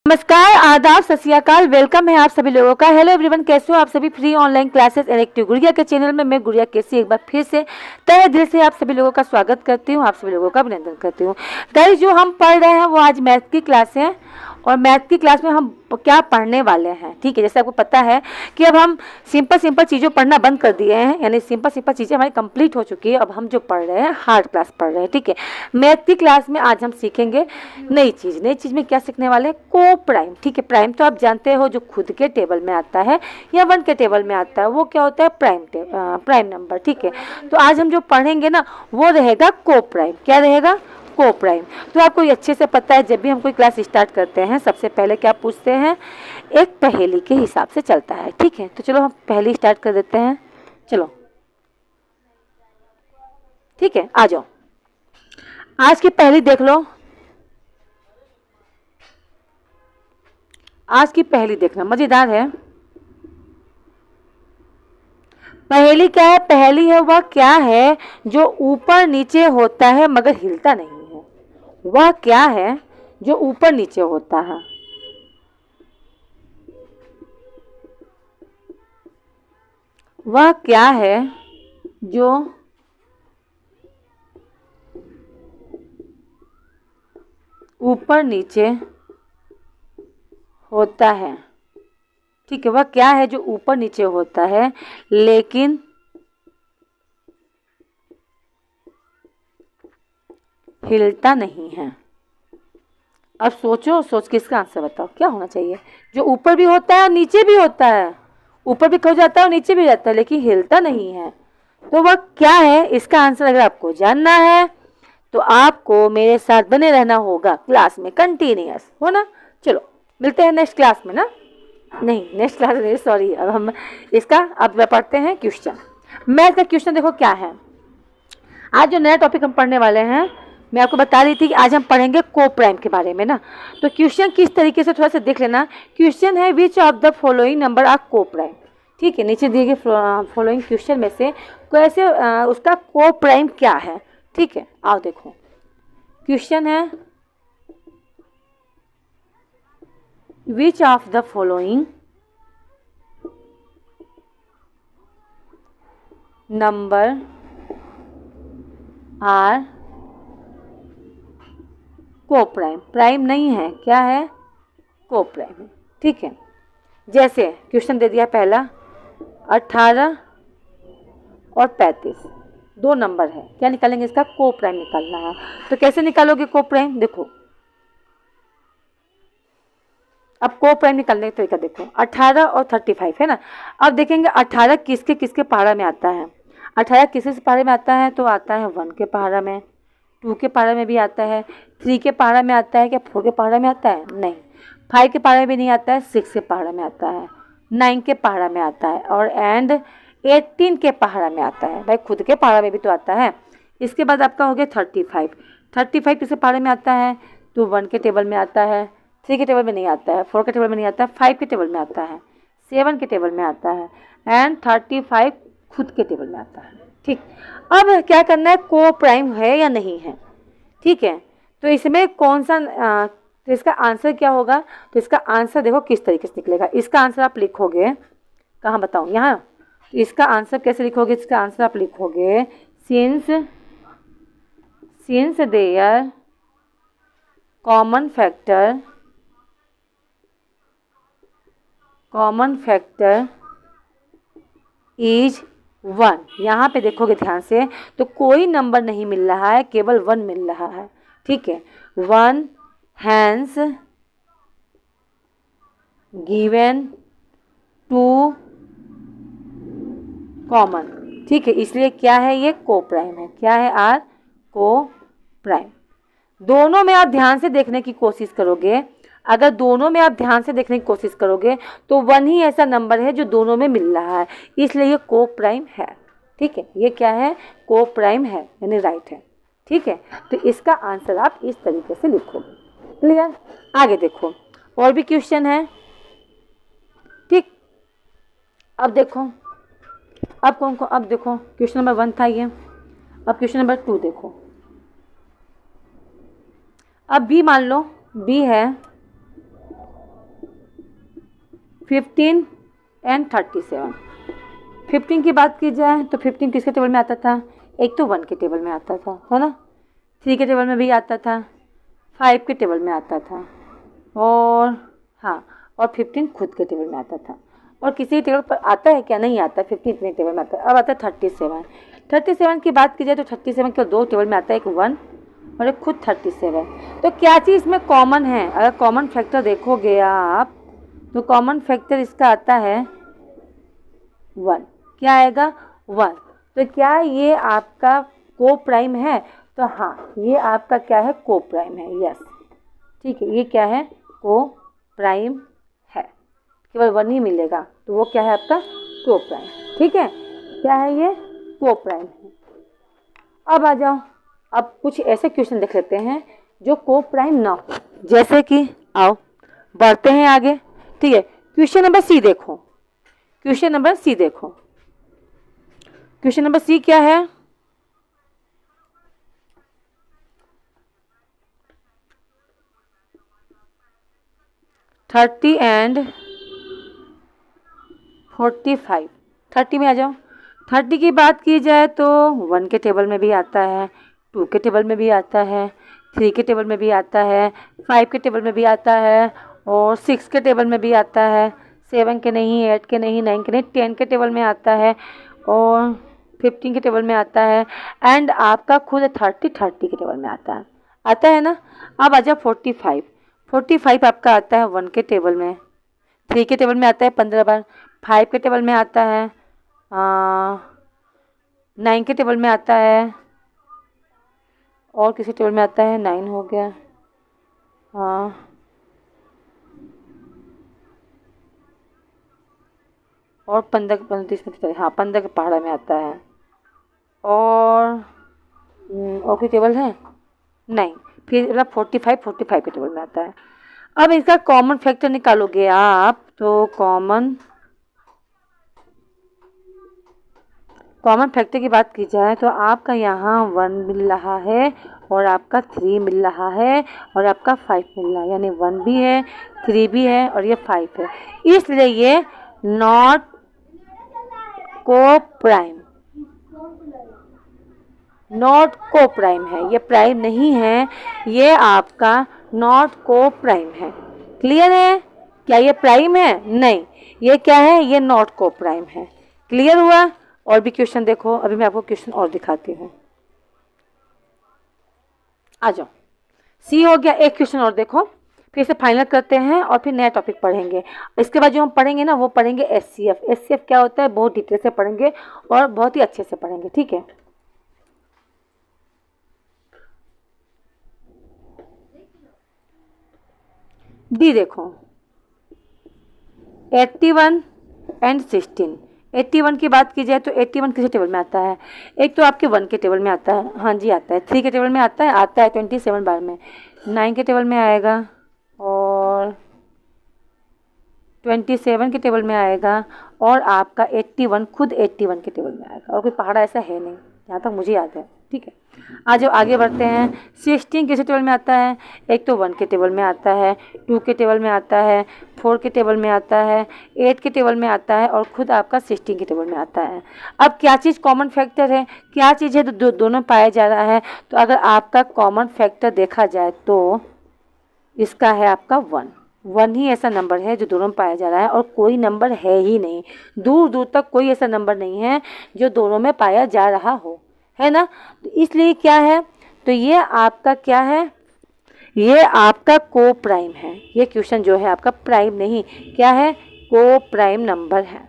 नमस्कार, आदाब, सत श्री अकाल। वेलकम है आप सभी लोगों का। हेलो एवरीवन, कैसे हो आप सभी। फ्री ऑनलाइन क्लासेस एक्टिव गुड़िया के चैनल में मैं गुड़िया केसी एक बार फिर से तहे दिल से आप सभी लोगों का स्वागत करती हूँ, आप सभी लोगों का अभिनंदन करती हूँ। गाइस, जो हम पढ़ रहे हैं वो आज मैथ की क्लास है और मैथ की क्लास में हम क्या पढ़ने वाले हैं, ठीक है। जैसे आपको पता है कि अब हम सिंपल चीज़ों पढ़ना बंद कर दिए हैं, यानी सिंपल चीज़ें हमारी कंप्लीट हो चुकी है। अब हम जो पढ़ रहे हैं हार्ड क्लास पढ़ रहे हैं, ठीक है। मैथ की क्लास में आज हम सीखेंगे नई चीज़ में क्या सीखने वाले हैं, को प्राइम, ठीक है। प्राइम तो आप जानते हो, जो खुद के टेबल में आता है या वन के टेबल में आता है वो क्या होता है, प्राइम नंबर, ठीक है। तो आज हम जो पढ़ेंगे ना वो रहेगा को प्राइम। क्या रहेगा, को प्राइम। तो आपको ये अच्छे से पता है, जब भी हम कोई क्लास स्टार्ट करते हैं सबसे पहले क्या पूछते हैं, एक पहेली के हिसाब से चलता है, ठीक है। तो चलो हम पहेली स्टार्ट कर देते हैं, चलो ठीक है, आ जाओ। आज की पहेली देख लो, आज की पहेली देखना मजेदार है। पहेली क्या है, पहेली है वह क्या है जो ऊपर नीचे होता है मगर हिलता नहीं है। वह क्या है जो ऊपर नीचे होता है, वह क्या है जो ऊपर नीचे होता है, ठीक है। वह क्या है जो ऊपर नीचे होता है लेकिन हिलता नहीं है। अब सोचो, सोच के इसका आंसर बताओ क्या होना चाहिए। जो ऊपर भी होता है और नीचे भी होता है, ऊपर भी खो जाता है और नीचे भी जाता है लेकिन हिलता नहीं है, तो वह क्या है। इसका आंसर अगर आपको जानना है तो आपको मेरे साथ बने रहना होगा क्लास में, कंटिन्यूअस हो ना। चलो मिलते हैं नेक्स्ट क्लास में ना, नहीं नेक्स्ट क्लास नहीं, सॉरी। अब हम इसका अब पढ़ते हैं क्वेश्चन। मैथ का क्वेश्चन देखो क्या है। आज जो नया टॉपिक हम पढ़ने वाले हैं, मैं आपको बता रही थी कि आज हम पढ़ेंगे को प्राइम के बारे में ना। तो क्वेश्चन किस तरीके से थोड़ा सा देख लेना। क्वेश्चन है which of the following number are coprime, ठीक है। नीचे दिए गए फॉलोइंग क्वेश्चन में से कैसे उसका को प्राइम क्या है, ठीक है। आओ देखो, क्वेश्चन है which of the following number are coprime. Prime नहीं है, क्या है, को प्राइम है, ठीक है। जैसे क्वेश्चन दे दिया पहला, 18 और 35 दो नंबर है, क्या निकालेंगे, इसका को प्राइम निकालना है। तो कैसे निकालोगे को प्राइम, देखो अब को प्राइम निकालने का तरीका देखो। 18 और 35 है ना। अब देखेंगे 18 किसके किसके पहाड़ा में आता है। 18 किसके पहाड़े में आता है, तो आता है 1 के पहाड़ा में, 2 के पहाड़ा में भी आता है, 3 के पहाड़ा में आता है, क्या 4 के पहाड़ा में आता है, नहीं। 5 के पहाड़ा में भी नहीं आता है, 6 के पहाड़ा में आता है, 9 के पहाड़ा में आता है और एंड 18 के पहाड़ा में आता है। भाई खुद के पहाड़ा में भी तो आता है। इसके बाद आपका हो गया 35। 35 किसके पहाड़े में आता है, तो 1 के टेबल में आता है, 3 के टेबल में नहीं आता है, 4 के टेबल में नहीं आता है, 5 के टेबल में आता है, 7 के टेबल में आता है एंड 35 खुद के टेबल में आता है, ठीक। अब क्या करना है, को प्राइम है या नहीं है, ठीक है। तो इसमें कौन सा तो इसका आंसर क्या होगा, तो इसका आंसर देखो किस तरीके से निकलेगा। इसका आंसर आप लिखोगे कहाँ बताऊँ, यहाँ। तो इसका आंसर कैसे लिखोगे, इसका आंसर आप लिखोगे since their common factor is 1। यहाँ पे देखोगे ध्यान से तो कोई नंबर नहीं मिल रहा है, केवल 1 मिल रहा है, ठीक है। 1 हैंस गिवन टू कॉमन, ठीक है। इसलिए क्या है, ये को प्राइम है। क्या है, आर को प्राइम। दोनों में आप ध्यान से देखने की कोशिश करोगे, अगर दोनों में आप ध्यान से देखने की कोशिश करोगे तो 1 ही ऐसा नंबर है जो दोनों में मिल रहा है, इसलिए ये को प्राइम है, ठीक है। ये क्या है, को प्राइम है, यानी राइट है, ठीक है। तो इसका आंसर आप इस तरीके से लिखोगे, क्लियर। आगे देखो और भी क्वेश्चन है, ठीक। अब देखो, अब कौन को, अब देखो क्वेश्चन नंबर 1 था ये, अब क्वेश्चन नंबर 2 देखो। अब बी मान लो, बी है 15 एंड 37। 15 की बात की जाए तो 15 किसके टेबल में आता था? एक तो 1 के टेबल में आता था, है ना, 3 के टेबल में भी आता था, 5 के टेबल में आता था, और हाँ, और 15 खुद के टेबल में आता था। और किसी टेबल पर आता है क्या? नहीं आता। 15 इतने टेबल में आता है। अब आता है 37। 37 की बात की जाए तो 37 के 2 टेबल में आता है, एक 1 और एक खुद 37। तो क्या चीज़ इसमें कॉमन है? अगर कॉमन फैक्टर देखोगे आप तो कॉमन फैक्टर इसका आता है 1। क्या आएगा? 1। तो क्या ये आपका को प्राइम है? तो हाँ, ये आपका क्या है? को प्राइम है। यस, ठीक है, ये क्या है? को प्राइम है। केवल 1 ही मिलेगा तो वो क्या है? आपका को प्राइम। ठीक है, क्या है ये? को प्राइम है। अब आ जाओ, अब कुछ ऐसे क्वेश्चन देख लेते हैं जो को प्राइम ना हो। जैसे कि आओ बढ़ते हैं आगे। ठीक है, क्वेश्चन नंबर सी देखो। क्वेश्चन नंबर सी देखो। क्वेश्चन नंबर सी क्या है? Thirty and 45। 30 में आ जाओ। 30 की बात की जाए तो 1 के टेबल में भी आता है, 2 के टेबल में भी आता है, 3 के टेबल में भी आता है, 5 के टेबल में भी आता है, और 6 के टेबल में भी आता है, 7 के नहीं, 8 के नहीं, 9 के नहीं, 10 के टेबल में आता है, और 15 के टेबल में आता है, एंड आपका खुद 30 के टेबल में आता है ना। अब आ जाओ 45। 45 आपका आता है 1 के टेबल में, 3 के टेबल में आता है 15 बार, 5 के टेबल में आता है, 9 के टेबल में आता है, और किसी टेबल में आता है, 9 हो गया, हाँ, और 15 हाँ 15 के पहाड़ा में आता है, और कोई टेबल है नहीं। फिर 45 के टेबल में आता है। अब इसका कॉमन फैक्टर निकालोगे आप तो कॉमन फैक्टर की बात की जाए तो आपका यहाँ 1 मिल रहा है, और आपका 3 मिल रहा है, और आपका 5 मिल रहा है, यानी 1 भी है, 3 भी है, और ये 5 है। इसलिए ये नॉट को प्राइम, नॉट को प्राइम है, ये प्राइम नहीं है, ये आपका नॉट को प्राइम है। क्लियर है? क्या ये प्राइम है? नहीं, ये क्या है? ये नॉट को प्राइम है। क्लियर हुआ? और भी क्वेश्चन देखो, अभी मैं आपको क्वेश्चन और दिखाती हूँ। आ जाओ, सी हो गया। एक क्वेश्चन और देखो, फिर से फाइनल करते हैं और फिर नया टॉपिक पढ़ेंगे। इसके बाद जो हम पढ़ेंगे ना वो पढ़ेंगे एचसीएफ। एचसीएफ क्या होता है बहुत डिटेल से पढ़ेंगे और बहुत ही अच्छे से पढ़ेंगे। ठीक है, डी देखो 81 एंड 16। 81 की बात की जाए तो 81 किसी टेबल में आता है? एक तो आपके 1 के टेबल में आता है, हाँ जी आता है, 3 के टेबल में आता है 27 बार में, 9 के टेबल में आएगा, और 27 के टेबल में आएगा, और आपका 81 खुद 81 के टेबल में आएगा, और कोई पहाड़ा ऐसा है नहीं जहाँ तक मुझे याद है। ठीक है, आज आगे बढ़ते हैं। 16 किसी टेबल में आता है? एक तो 1 के टेबल में आता है, 2 के टेबल में आता है, 4 के टेबल में आता है, 8 के टेबल में आता है, और खुद आपका 16 के टेबल में आता है। अब क्या चीज़ कॉमन फैक्टर है? क्या चीज़ है तो दोनों पाया जा रहा है? तो अगर आपका कॉमन फैक्टर देखा जाए तो इसका है आपका 1 ही ऐसा नंबर है जो दोनों में पाया जा रहा है, और कोई नंबर है ही नहीं, दूर दूर तक कोई ऐसा नंबर नहीं है जो दोनों में पाया जा रहा हो, है ना। तो इसलिए क्या है, तो ये आपका क्या है, ये आपका को प्राइम है। ये क्वेश्चन जो है आपका प्राइम नहीं, क्या है, को प्राइम नंबर है।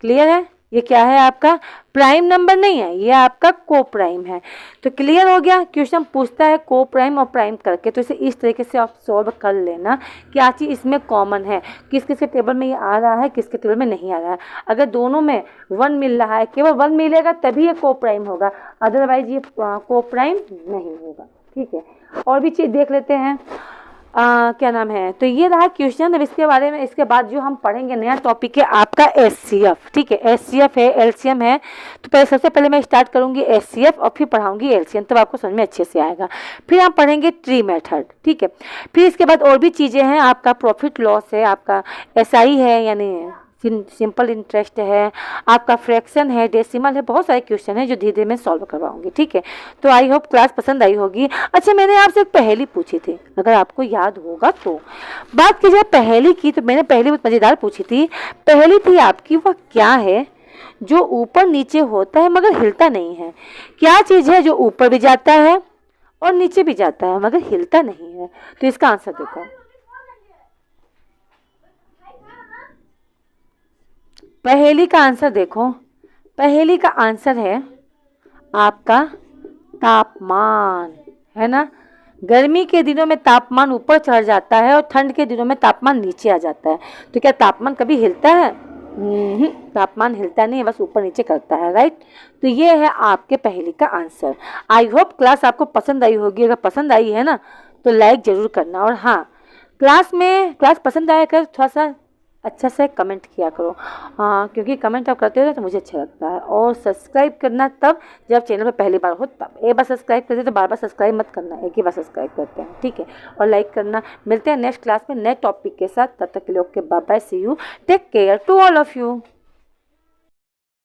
क्लियर है? ये क्या है आपका प्राइम नंबर नहीं है, ये आपका को प्राइम है। तो क्लियर हो गया। क्वेश्चन पूछता है को प्राइम और प्राइम करके, तो इसे इस तरीके से आप सॉल्व कर लेना। क्या चीज़ इसमें कॉमन है, किस किस के टेबल में ये आ रहा है, किसके टेबल में नहीं आ रहा है। अगर दोनों में 1 मिल रहा है, केवल 1 मिलेगा तभी ये को प्राइम होगा, अदरवाइज ये को प्राइम नहीं होगा। ठीक है, और भी चीज़ देख लेते हैं। क्या नाम है, तो ये रहा क्वेश्चन। अब इसके बारे में, इसके बाद जो हम पढ़ेंगे नया टॉपिक है आपका एचसीएफ। ठीक है, एचसीएफ है, एलसीएम है। तो पहले सबसे पहले मैं स्टार्ट करूंगी एचसीएफ और फिर पढ़ाऊंगी एलसीएम, तब आपको समझ में अच्छे से आएगा। फिर हम पढ़ेंगे ट्री मेथड। ठीक है, फिर इसके बाद और भी चीज़ें हैं, आपका प्रॉफिट लॉस है, आपका एसआई है यानी सिंपल इंटरेस्ट है, आपका फ्रैक्शन है, डेसिमल है, बहुत सारे क्वेश्चन है जो धीरे धीरे मैं सॉल्व करवाऊंगी। ठीक है, तो आई होप क्लास पसंद आई होगी। अच्छा, मैंने आपसे एक पहेली पूछी थी, अगर आपको याद होगा तो। बात की जाए पहेली की, तो मैंने पहेली बहुत मज़ेदार पूछी थी। पहेली थी आपकी, वह क्या है जो ऊपर नीचे होता है मगर हिलता नहीं है? क्या चीज़ है जो ऊपर भी जाता है और नीचे भी जाता है मगर हिलता नहीं है? तो इसका आंसर देखो। पहेली का आंसर देखो, पहेली का आंसर है आपका तापमान, है ना। गर्मी के दिनों में तापमान ऊपर चढ़ जाता है और ठंड के दिनों में तापमान नीचे आ जाता है। तो क्या तापमान कभी हिलता है? तापमान हिलता नहीं है, बस ऊपर नीचे करता है, राइट। तो ये है आपके पहेली का आंसर। आई होप क्लास आपको पसंद आई होगी। अगर पसंद आई है ना तो लाइक ज़रूर करना, और हाँ, क्लास पसंद आया कर थोड़ा सा अच्छा से कमेंट किया करो। हाँ, क्योंकि कमेंट आप करते हो तो मुझे अच्छा लगता है। और सब्सक्राइब करना तब जब चैनल पर पहली बार हो तब। एक बार सब्सक्राइब करते तो बार बार सब्सक्राइब मत करना, एक ही बार सब्सक्राइब करते हैं। ठीक है, और लाइक करना। मिलते हैं नेक्स्ट क्लास में नए टॉपिक के साथ, तब तक के लिए okay, bye bye, see you, take care to all of you.